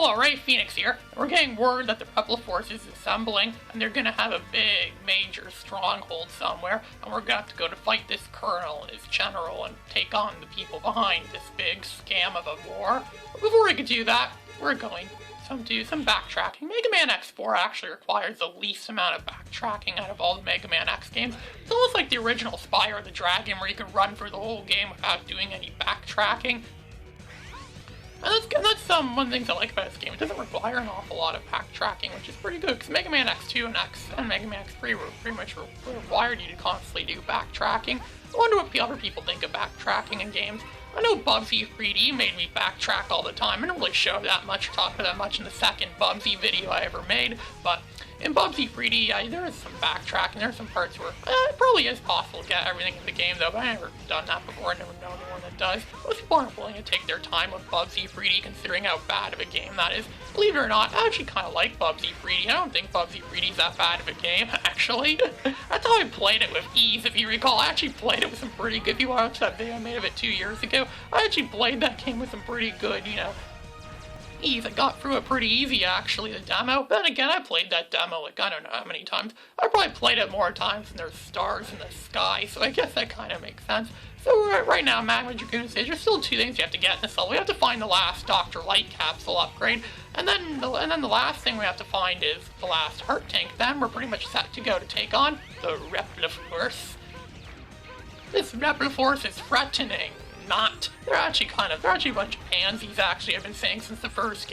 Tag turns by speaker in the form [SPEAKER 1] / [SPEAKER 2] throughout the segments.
[SPEAKER 1] Hello, Ray Phoenix here. We're getting word that the Repliforce is assembling, and they're gonna have a big, major stronghold somewhere, and we're gonna have to go to fight this colonel and his general and take on the people behind this big scam of a war. But before we can do that, we're going to do some backtracking. Mega Man X4 actually requires the least amount of backtracking out of all the Mega Man X games. It's almost like the original Spyro the Dragon, where you can run for the whole game without doing any backtracking. And that's one of the things I like about this game. It doesn't require an awful lot of backtracking, which is pretty good, because Mega Man X2 and Mega Man X3 were pretty much required you to constantly do backtracking. I wonder what other people think of backtracking in games. I know Bubsy 3D made me backtrack all the time. I didn't really show that much, talk about that much in the second Bubsy video I ever made, but in Bubsy 3D, there is some backtracking. There are some parts where it probably is possible to get everything in the game, though, but I never done that before. I never known anyone that does. Most people aren't willing to take their time with Bubsy 3D, considering how bad of a game that is. Believe it or not, I actually kind of like Bubsy 3D. I don't think Bubsy 3D is that bad of a game, actually. That's how I played it with ease, if you recall. I actually played it with some pretty good... If you watched that video I made of it 2 years ago, I actually played that game with some pretty good, ease. I got through it pretty easy, actually, the demo. But then again, I played that demo like I don't know how many times. I probably played it more times than there's stars in the sky, so I guess that kind of makes sense. So right now, Magma Dragoon says there's still two things you have to get in this level. We have to find the last Dr. Light capsule upgrade, and then the last thing we have to find is the last heart tank. Then we're pretty much set to go to take on the Repliforce. This Repliforce is threatening. They're actually a bunch of pansies, actually. I've been saying since the first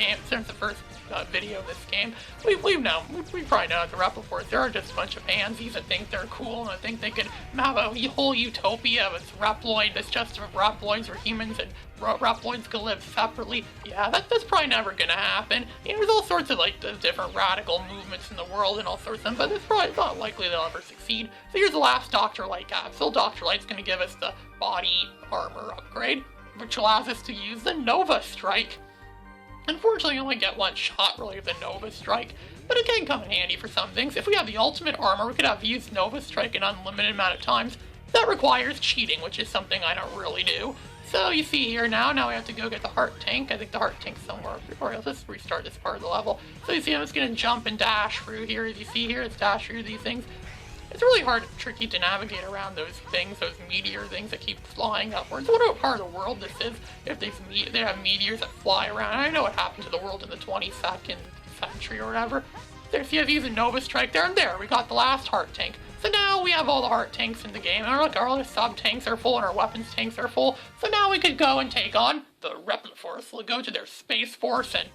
[SPEAKER 1] video of this game. We probably know at the Repliforce, there are just a bunch of pansies that think they're cool and that think they could have a whole utopia with Reploid that's just Reploids or humans and Reploids could live separately. Yeah, that's probably never gonna happen. There's all sorts of different radical movements in the world and all sorts of them, but it's probably not likely they'll ever succeed. So here's the last Dr. Light capsule. Dr. Light's gonna give us the body armor upgrade, which allows us to use the Nova Strike. Unfortunately, you only get one shot, really, of the Nova Strike, but it can come in handy for some things. If we have the ultimate armor, we could have used Nova Strike an unlimited amount of times. That requires cheating, which is something I don't really do. So you see here now we have to go get the heart tank. I think the heart tank's somewhere up here. Let's just restart this part of the level. So you see I'm just going to jump and dash through here. As you see here, it's dash through these things. It's really hard and tricky to navigate around those things, those meteor things that keep flying upwards. I wonder what part of the world this is, if they have meteors that fly around. I know what happened to the world in the 22nd century or whatever. There, see, I've used a Nova Strike there, and there, we got the last heart tank. So now we have all the heart tanks in the game, and look, our other sub-tanks are full, and our weapons tanks are full. So now we could go and take on the Repliforce. We'll go to their Space Force, and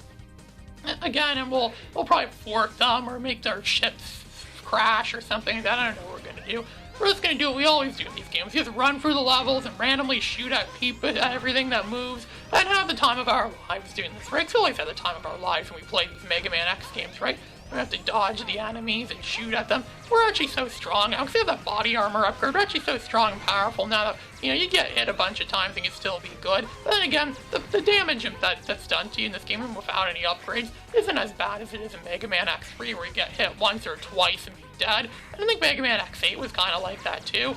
[SPEAKER 1] again, and we'll probably thwart them, or make their ships crash or something like that. I don't know what we're gonna do. We're just gonna do what we always do in these games. We just run through the levels and randomly shoot at people, at everything that moves, and have the time of our lives doing this, right? 'Cause we always have the time of our lives when we play these Mega Man X games, right? We have to dodge the enemies and shoot at them. We're actually so strong now, because we have that body armor upgrade. We're actually so strong and powerful now that, you get hit a bunch of times and you still be good. But then again, the damage that's done to you in this game, even without any upgrades, isn't as bad as it is in Mega Man X3, where you get hit once or twice and be dead. And I think Mega Man X8 was kind of like that too.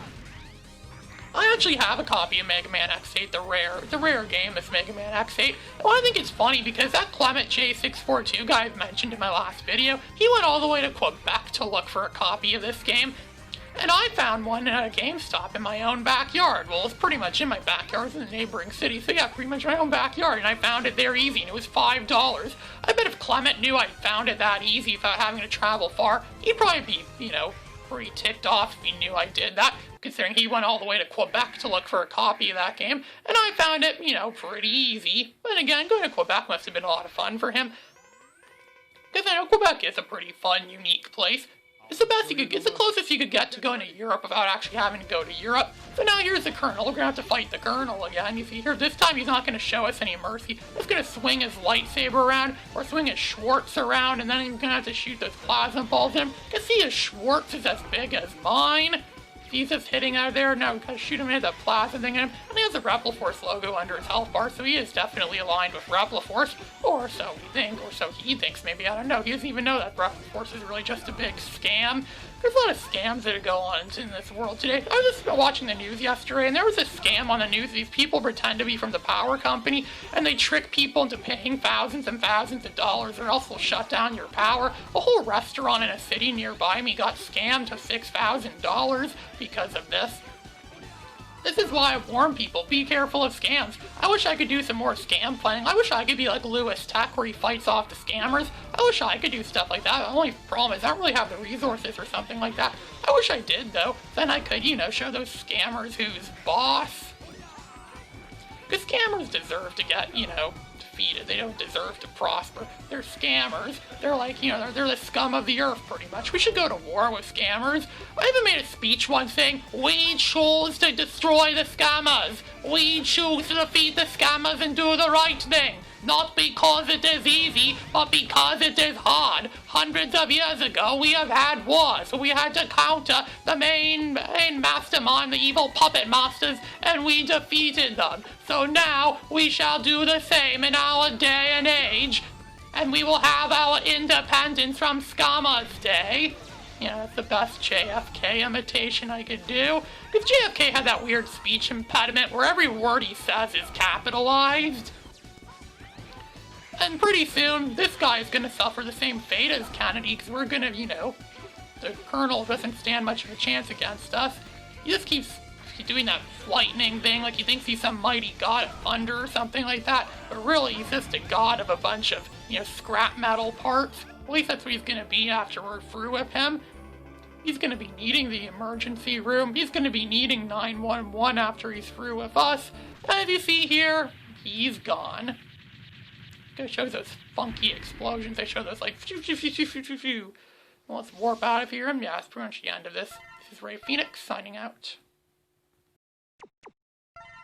[SPEAKER 1] I actually have a copy of Mega Man X8, the rare game, this Mega Man X8. Well, I think it's funny because that Clement J642 guy I've mentioned in my last video, he went all the way to Quebec to look for a copy of this game. And I found one at a GameStop in my own backyard. Well, it's pretty much in my backyard. It's in a neighboring city, so yeah, pretty much my own backyard. And I found it there easy, and it was $5. I bet if Clement knew I found it that easy without having to travel far, he'd probably be, pretty ticked off if he knew I did that, considering he went all the way to Quebec to look for a copy of that game, and I found it, pretty easy. But again, going to Quebec must have been a lot of fun for him, because I know Quebec is a pretty fun, unique place. It's the closest you could get to going to Europe without actually having to go to Europe. So now here's the Colonel. We're gonna have to fight the Colonel again. You see here, this time he's not gonna show us any mercy. He's gonna swing his lightsaber around, or swing his Schwartz around, and then he's gonna have to shoot those plasma balls at him. You can see his Schwartz is as big as mine. He's just hitting out of there. Now we gotta shoot him at that plasma thing at him. And he has the Repliforce logo under his health bar, so he is definitely aligned with Repliforce. Or so we think, or so he thinks, maybe, I don't know. He doesn't even know that Repliforce is really just a big scam. There's a lot of scams that go on in this world today. I was just watching the news yesterday, and there was a scam on the news. These people pretend to be from the power company, and they trick people into paying thousands and thousands of dollars, or else they'll shut down your power. A whole restaurant in a city nearby me got scammed to $6,000 because of this. This is why I warn people, be careful of scams. I wish I could do some more scam planning. I wish I could be like Lewis Tech, where he fights off the scammers. I wish I could do stuff like that. The only problem is I don't really have the resources or something like that. I wish I did, though. Then I could, show those scammers who's boss. Because scammers deserve to get, defeated. They don't deserve to prosper. They're scammers. They're like, they're the scum of the earth, pretty much. We should go to war with scammers. I even made a speech once saying, we choose to destroy the scammers. We choose to defeat the scammers and do the right thing. Not because it is easy, but because it is hard. Hundreds of years ago, we have had wars. We had to counter the main mastermind, the evil puppet masters, and we defeated them. So now, we shall do the same in our day and age, and we will have our independence from Scammers Day. That's the best JFK imitation I could do. Because JFK had that weird speech impediment where every word he says is capitalized. And pretty soon, this guy is gonna suffer the same fate as Kennedy, because we're gonna, the Colonel doesn't stand much of a chance against us. He just keeps doing that lightning thing, like he thinks he's some mighty god of thunder or something like that, but really he's just a god of a bunch of, scrap metal parts. At least that's what he's gonna be after we're through with him. He's gonna be needing the emergency room. He's gonna be needing 911 after he's through with us. And as you see here, he's gone. It shows those funky explosions. They show those like phew, phew, phew, phew, phew, phew. Well, let's warp out of here, and yeah, that's pretty much the end of this. This is Ray Phoenix signing out.